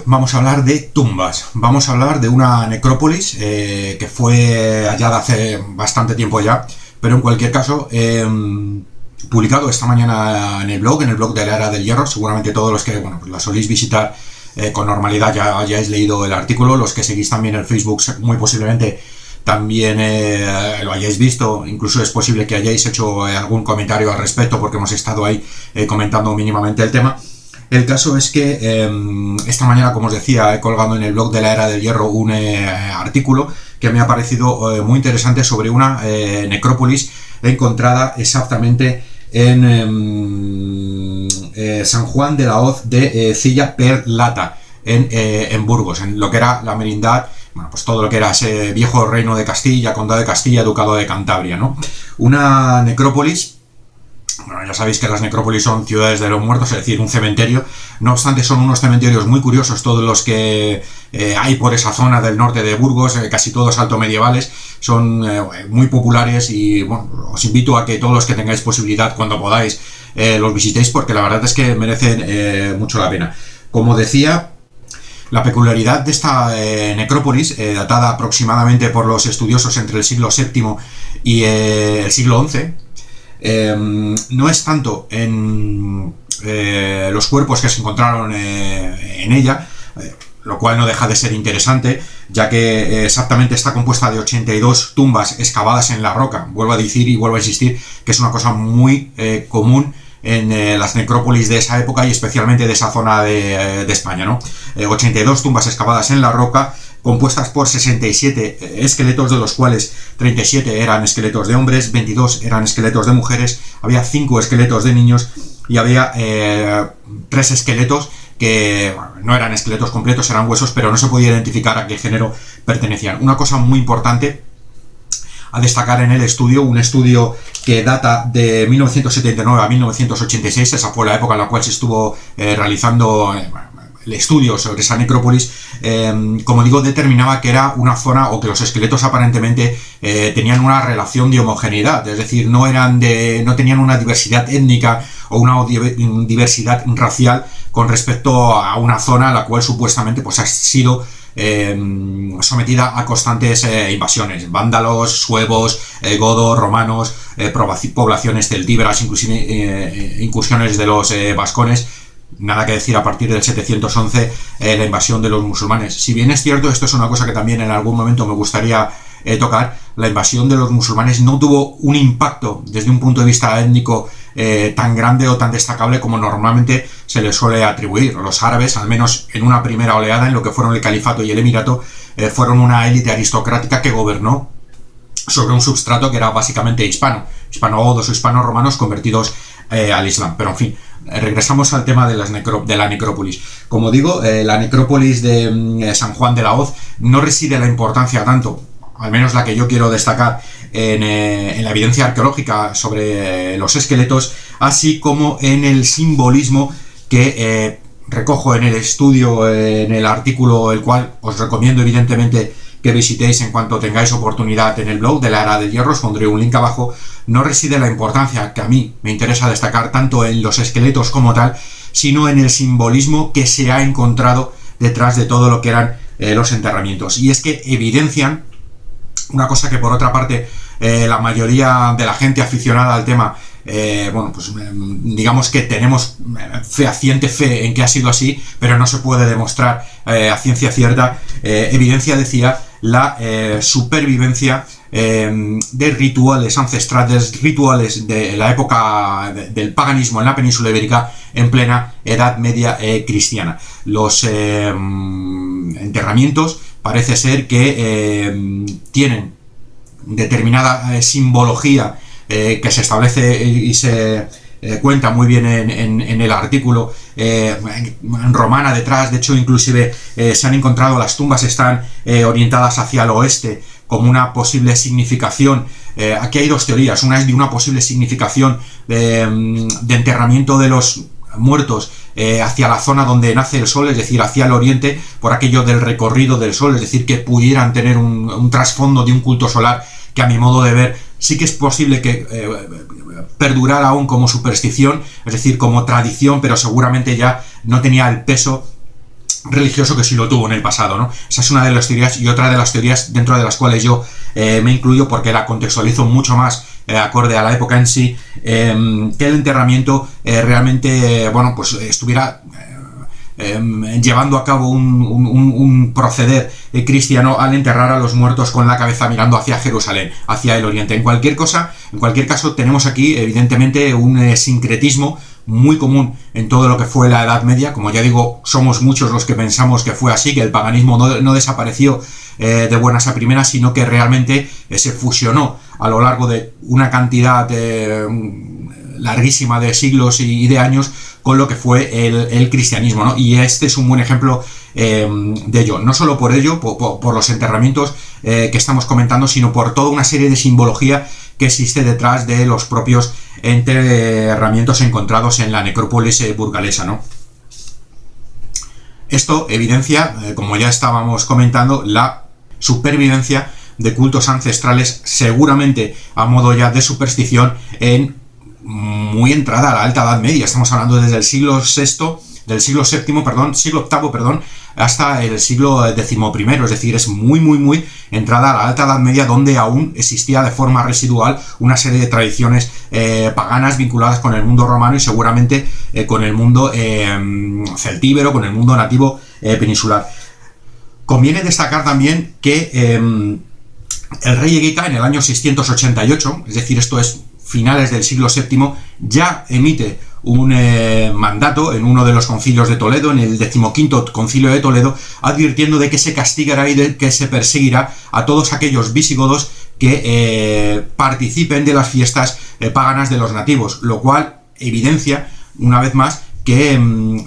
vamos a hablar de tumbas. Vamos a hablar de una necrópolis que fue hallada hace bastante tiempo ya, pero en cualquier caso, publicado esta mañana en el blog de la Era del Hierro. Seguramente todos los que pues la soléis visitar con normalidad ya hayáis leído el artículo. Los que seguís también el Facebook muy posiblemente también lo hayáis visto. Incluso es posible que hayáis hecho algún comentario al respecto, porque hemos estado ahí comentando mínimamente el tema. El caso es que esta mañana, como os decía, he colgado en el blog de la Era del Hierro un artículo que me ha parecido muy interesante sobre una necrópolis encontrada exactamente en San Juan de la Hoz de Cilla per Lata, en Burgos, en lo que era la merindad, bueno, pues todo lo que era ese viejo reino de Castilla, condado de Castilla, ducado de Cantabria, ¿no? Una necrópolis. Bueno, ya sabéis que las necrópolis son ciudades de los muertos, es decir, un cementerio. No obstante, son unos cementerios muy curiosos todos los que hay por esa zona del norte de Burgos, casi todos altomedievales. Son muy populares y bueno, os invito a que todos los que tengáis posibilidad, cuando podáis, los visitéis, porque la verdad es que merecen mucho la pena. Como decía, la peculiaridad de esta necrópolis, datada aproximadamente por los estudiosos entre el siglo VII y el siglo XI, no es tanto en los cuerpos que se encontraron en ella, lo cual no deja de ser interesante, ya que exactamente está compuesta de 82 tumbas excavadas en la roca. Vuelvo a decir y vuelvo a insistir que es una cosa muy común en las necrópolis de esa época y especialmente de esa zona de España, ¿no? 82 tumbas excavadas en la roca, compuestas por 67 esqueletos, de los cuales 37 eran esqueletos de hombres, 22 eran esqueletos de mujeres, había 5 esqueletos de niños y había 3 esqueletos que bueno, no eran esqueletos completos, eran huesos, pero no se podía identificar a qué género pertenecían. Una cosa muy importante a destacar en el estudio, un estudio que data de 1979 a 1986, esa fue la época en la cual se estuvo realizando el estudio sobre esa necrópolis. Como digo, determinaba que era una zona, o que los esqueletos aparentemente tenían una relación de homogeneidad, es decir, no tenían una diversidad étnica o una diversidad racial con respecto a una zona a la cual supuestamente pues ha sido sometida a constantes invasiones, vándalos, suevos, godos, romanos, poblaciones celtíberas, inclusive incursiones de los vascones. Nada que decir a partir del 711, la invasión de los musulmanes. Si bien es cierto, esto es una cosa que también en algún momento me gustaría tocar, la invasión de los musulmanes no tuvo un impacto desde un punto de vista étnico tan grande o tan destacable como normalmente se les suele atribuir. Los árabes, al menos en una primera oleada, en lo que fueron el califato y el emirato, fueron una élite aristocrática que gobernó sobre un substrato que era básicamente hispano-godos o hispano-romanos convertidos al Islam. Pero en fin, regresamos al tema de la necrópolis. Como digo, la necrópolis de San Juan de la Hoz no reside la importancia tanto, al menos la que yo quiero destacar, en la evidencia arqueológica sobre los esqueletos, así como en el simbolismo que recojo en el estudio, en el artículo, el cual os recomiendo evidentemente que visitéis en cuanto tengáis oportunidad en el blog de la Era del Hierro. Os pondré un link abajo. No reside la importancia que a mí me interesa destacar tanto en los esqueletos como tal, sino en el simbolismo que se ha encontrado detrás de todo lo que eran los enterramientos. Y es que evidencian una cosa que, por otra parte, la mayoría de la gente aficionada al tema, bueno, pues digamos que tenemos fehaciente fe en que ha sido así, pero no se puede demostrar a ciencia cierta. Evidencia, decía, la supervivencia de rituales ancestrales, rituales de la época del paganismo en la península ibérica en plena Edad Media cristiana. Los enterramientos parece ser que tienen determinada simbología que se establece y se cuenta muy bien en el artículo, romana detrás. De hecho, inclusive se han encontrado, las tumbas están orientadas hacia el oeste como una posible significación. Aquí hay dos teorías. Una es de una posible significación de enterramiento de los muertos hacia la zona donde nace el sol, es decir, hacia el oriente, por aquello del recorrido del sol, es decir, que pudieran tener un trasfondo de un culto solar que, a mi modo de ver, sí que es posible que perdurara aún como superstición, es decir, como tradición, pero seguramente ya no tenía el peso religioso que sí lo tuvo en el pasado, ¿no? Esa es una de las teorías, y otra de las teorías dentro de las cuales yo me incluyo porque la contextualizo mucho más acorde a la época en sí, que el enterramiento realmente, bueno, pues estuviera llevando a cabo un proceder cristiano al enterrar a los muertos con la cabeza mirando hacia Jerusalén, hacia el oriente. En cualquier caso, tenemos aquí evidentemente un sincretismo muy común en todo lo que fue la Edad Media. Como ya digo, somos muchos los que pensamos que fue así, que el paganismo no desapareció de buenas a primeras, sino que realmente se fusionó a lo largo de una cantidad larguísima de siglos y de años con lo que fue el cristianismo, ¿no? Y este es un buen ejemplo de ello. No solo por ello, por los enterramientos que estamos comentando, sino por toda una serie de simbología que existe detrás de los propios enterramientos encontrados en la necrópolis burgalesa, ¿no? Esto evidencia, como ya estábamos comentando, la supervivencia de cultos ancestrales, seguramente a modo ya de superstición, en muy entrada a la Alta Edad Media. Estamos hablando desde el siglo VIII, hasta el siglo XI, es decir, es muy entrada a la Alta Edad Media, donde aún existía de forma residual una serie de tradiciones paganas vinculadas con el mundo romano y seguramente con el mundo celtíbero, con el mundo nativo peninsular. Conviene destacar también que el rey Eguica, en el año 688, es decir, esto es finales del siglo VII, ya emite un mandato en uno de los concilios de Toledo, en el 15º concilio de Toledo, advirtiendo de que se castigará y de que se perseguirá a todos aquellos visigodos que participen de las fiestas paganas de los nativos, lo cual evidencia, una vez más, que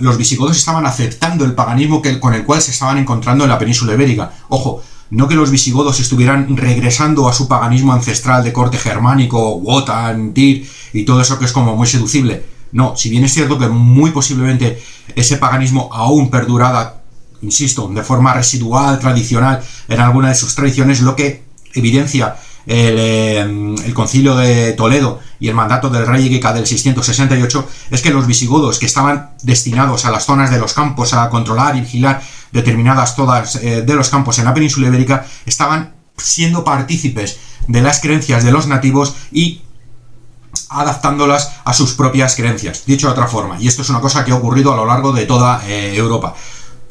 los visigodos estaban aceptando el paganismo con el cual se estaban encontrando en la península ibérica. Ojo, no que los visigodos estuvieran regresando a su paganismo ancestral de corte germánico, Wotan, Tyr y todo eso que es como muy seducible. No, si bien es cierto que muy posiblemente ese paganismo aún perduraba, insisto, de forma residual, tradicional, en alguna de sus tradiciones, lo que evidencia el concilio de Toledo y el mandato del rey Eguica del 668 es que los visigodos, que estaban destinados a las zonas de los campos a controlar y vigilar determinadas zonas de los campos en la península ibérica, estaban siendo partícipes de las creencias de los nativos y adaptándolas a sus propias creencias, dicho de otra forma. Y esto es una cosa que ha ocurrido a lo largo de toda Europa.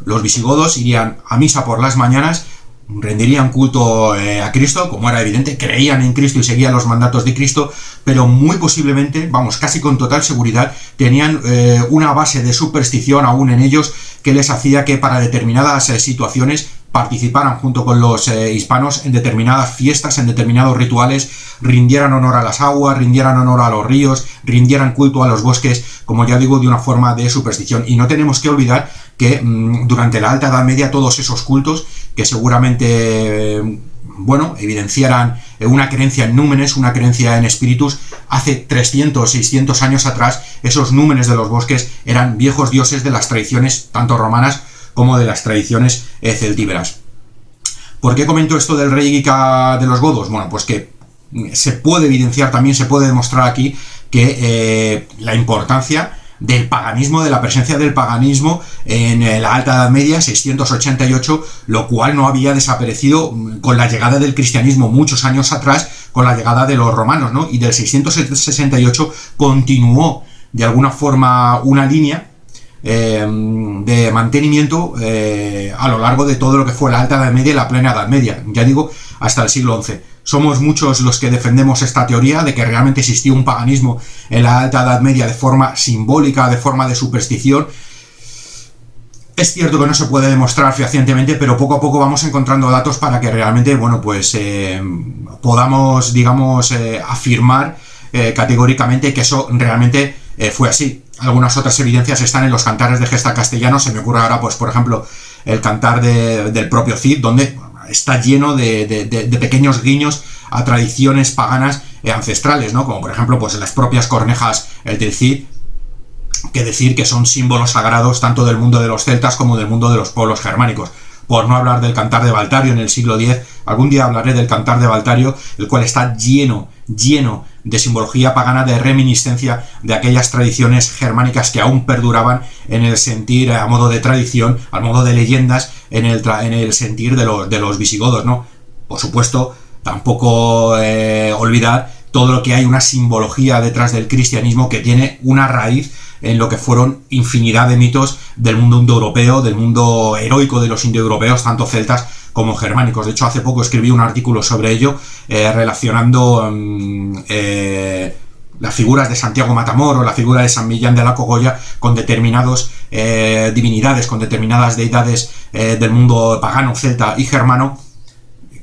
Los visigodos irían a misa por las mañanas, rendirían culto a Cristo, como era evidente, creían en Cristo y seguían los mandatos de Cristo, pero muy posiblemente, vamos, casi con total seguridad, tenían una base de superstición aún en ellos que les hacía que para determinadas situaciones participaran junto con los hispanos en determinadas fiestas, en determinados rituales, rindieran honor a las aguas, rindieran honor a los ríos, rindieran culto a los bosques, como ya digo, de una forma de superstición. Y no tenemos que olvidar que durante la Alta Edad Media todos esos cultos, que seguramente evidenciaran una creencia en númenes, una creencia en espíritus, hace 300, 600 años atrás, esos númenes de los bosques eran viejos dioses de las tradiciones tanto romanas como de las tradiciones celtíberas. ¿Por qué comento esto del rey Eguica de los godos? Bueno, pues que se puede evidenciar también, se puede demostrar aquí que la importancia del paganismo, de la presencia del paganismo en la Alta Edad Media, 688, lo cual no había desaparecido con la llegada del cristianismo muchos años atrás, con la llegada de los romanos, ¿no? Y del 668 continuó de alguna forma una línea de mantenimiento a lo largo de todo lo que fue la Alta Edad Media y la Plena Edad Media, ya digo, hasta el siglo XI. Somos muchos los que defendemos esta teoría de que realmente existió un paganismo en la Alta Edad Media de forma simbólica, de forma de superstición. Es cierto que no se puede demostrar fehacientemente, pero poco a poco vamos encontrando datos para que realmente, podamos, digamos, afirmar categóricamente que eso realmente fue así. Algunas otras evidencias están en los cantares de gesta castellanos. Se me ocurre ahora, pues, por ejemplo, el cantar del propio Cid, donde está lleno de pequeños guiños a tradiciones paganas ancestrales, ¿no? Como por ejemplo, pues las propias cornejas del Cid, que decir que son símbolos sagrados tanto del mundo de los celtas como del mundo de los pueblos germánicos. Por no hablar del cantar de Valtario en el siglo X, algún día hablaré del cantar de Valtario, el cual está lleno de simbología pagana, de reminiscencia de aquellas tradiciones germánicas que aún perduraban en el sentir, a modo de tradición, al modo de leyendas, en el sentir de los visigodos, ¿no? Por supuesto, tampoco olvidar todo lo que hay, una simbología detrás del cristianismo que tiene una raíz en lo que fueron infinidad de mitos del mundo indoeuropeo, del mundo heroico de los indoeuropeos, tanto celtas como germánicos. De hecho, hace poco escribí un artículo sobre ello, relacionando las figuras de Santiago Matamor o la figura de San Millán de la Cogolla con determinadas divinidades, con determinadas deidades del mundo pagano, celta y germano,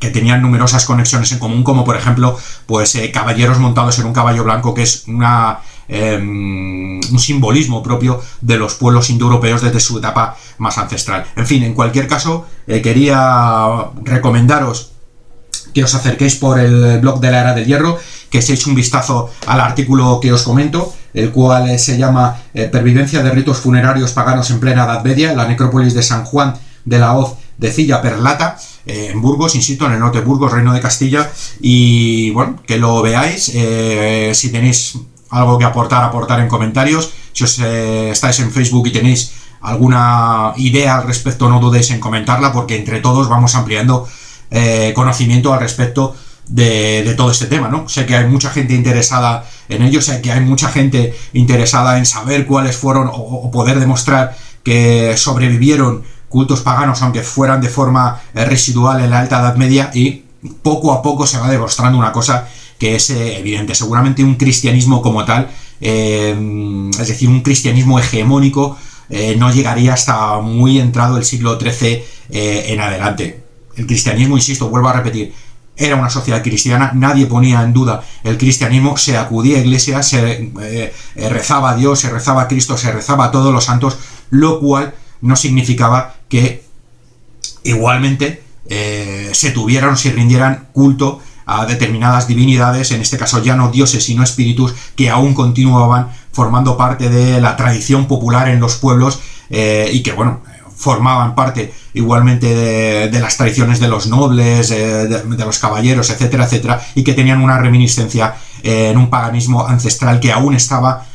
que tenían numerosas conexiones en común, como por ejemplo, pues caballeros montados en un caballo blanco, que es un simbolismo propio de los pueblos indoeuropeos desde su etapa más ancestral. En fin, en cualquier caso, quería recomendaros que os acerquéis por el blog de la Era del Hierro, que echéis un vistazo al artículo que os comento, el cual se llama Pervivencia de ritos funerarios paganos en plena Edad Media, la necrópolis de San Juan de la Hoz de Cilla per Lata, en Burgos, insisto, en el norte de Burgos, Reino de Castilla. Y bueno, que lo veáis. Si tenéis algo que aportar en comentarios. Si os estáis en Facebook y tenéis alguna idea al respecto, no dudéis en comentarla, porque entre todos vamos ampliando conocimiento al respecto de todo este tema, ¿no? Sé que hay mucha gente interesada en ello, sé que hay mucha gente interesada en saber cuáles fueron o poder demostrar que sobrevivieron cultos paganos, aunque fueran de forma residual, en la Alta Edad Media, y poco a poco se va demostrando una cosa que es evidente. Seguramente un cristianismo como tal, es decir, un cristianismo hegemónico, no llegaría hasta muy entrado el siglo XIII en adelante. El cristianismo, insisto, vuelvo a repetir, era una sociedad cristiana, nadie ponía en duda el cristianismo, se acudía a iglesias, se rezaba a Dios, se rezaba a Cristo, se rezaba a todos los santos, lo cual no significaba que igualmente se tuvieran o se rindieran culto a determinadas divinidades, en este caso ya no dioses sino espíritus, que aún continuaban formando parte de la tradición popular en los pueblos, y que bueno, formaban parte igualmente de las tradiciones de los nobles, de los caballeros, etcétera, etcétera, y que tenían una reminiscencia en un paganismo ancestral que aún estaba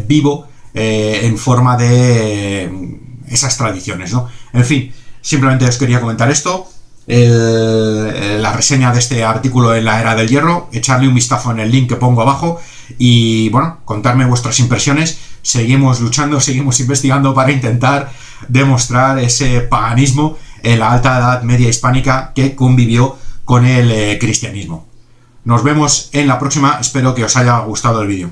vivo en forma de esas tradiciones, ¿no? En fin, simplemente os quería comentar esto, la reseña de este artículo en la Era del Hierro, echarle un vistazo en el link que pongo abajo y, bueno, contarme vuestras impresiones. Seguimos luchando, seguimos investigando para intentar demostrar ese paganismo en la Alta Edad Media hispánica que convivió con el cristianismo. Nos vemos en la próxima, espero que os haya gustado el vídeo.